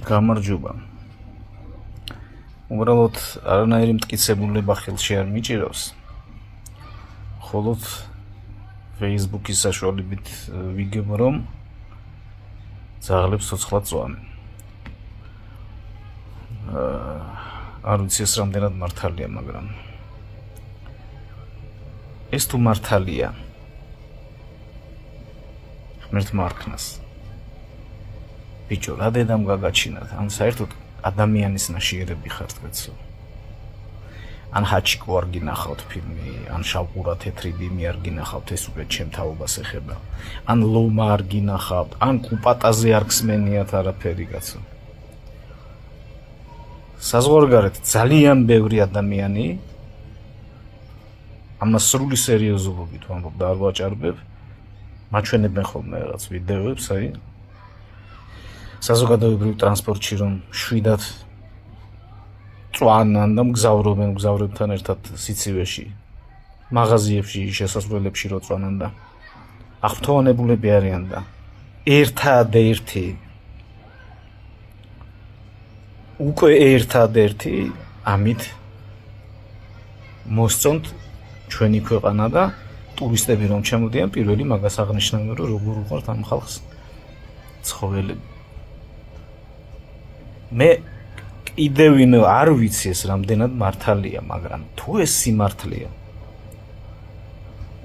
გამარჯობა. უბრალოდ არანაირი მტკიცებულება ხელში არ მიჭირავს. მხოლოდ Facebook-ის საშუალებით ვიგებ, რომ ძაღლებს ცოცხლად წვანენ. არ ვიცი ეს რამდენად მართალია, მაგრამ ეს თუ მართალია, ღმერთმა არქნას. ბიჭო, რა დედამ გაგაჩინათ? ან საერთოდ ადამიანის ნაშიერები ხართ კაცო? ან ჰაჩიკო არ გინახავთ ფილმი, ან შავყურა თეთრი ბიმი არ გინახავთ, ეს უკვე ჩემ თაობას ეხება. ან ლომა არ გინახავთ, ან კუპატაზე არ გსმენიათ არაფერი კაცო. საზღვარგარეთ ძალიან ბევრი ადამიანი ამას სრული სერიოზულობით ვამბობ და არ ვაჭარბებ, მაჩვენებენ ხოლმე რაღაც ვიდეოებს, საზოგადოებრივ ტრანსპორტში რომ შვიდად წვანან და მგზავრებთან ერთად სიცივეში, მაღაზიებში, შესასვლელებში რო წვანან და აღფრთოვანებულები არიან და ერთადერთი ამით მოსწონთ ჩვენი ქვეყანა და ტურისტები რომ ჩამოდიან, პირველი მაგას აღნიშნავენ, რომ როგორ უყვართ ამ ხალხს ცხოველები. მე კიდევ არ ვიცი ეს რამდენად მართალია, მაგრამ თუ ეს სიმართლეა,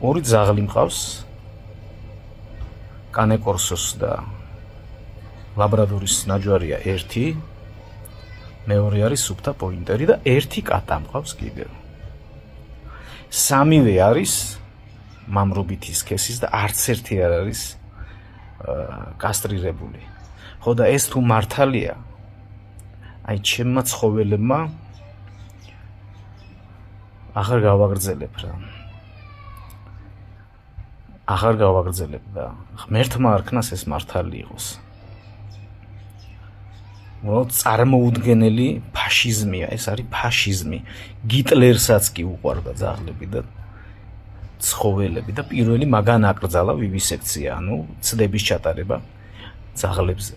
ორი ძაღლი მყავს, კანეკორსოს და ლაბრადორის ნაჯვარია ერთი, მეორე არის სუფთა პოინტერი და ერთი კატა მყავს კიდევ. სამივე არის მამრობითი სქესის და არც ერთი არ არის კასტრირებული. ხო და ეს თუ მართალია, აი ჩემმა ცხოველებმა აღარ გავაგრძელებ რა. აღარ გავაგრძელებ და ღმერთმა არქნას ეს მართალი იყოს. წარმოუდგენელი ფაშიზმია, ეს არის ფაშიზმი. გიტლერსაც კი უყვარდა ძაღლები და ცხოველები და პირველი მაგან აკრძალა ვივისექცია, ანუ ცდების ჩატარება ძაღლებზე.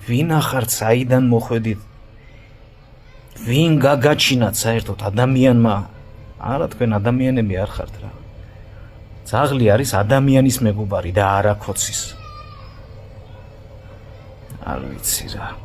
ვინ ახართ, საიდან მოხვედით? ვინ გაგაჩინათ საერთოდ ადამიანმა? არა, თქვენ ადამიანები არ ხართ რა. ძაღლი არის ადამიანის მეგობარი და არა ქოცის. არ ვიცი რა.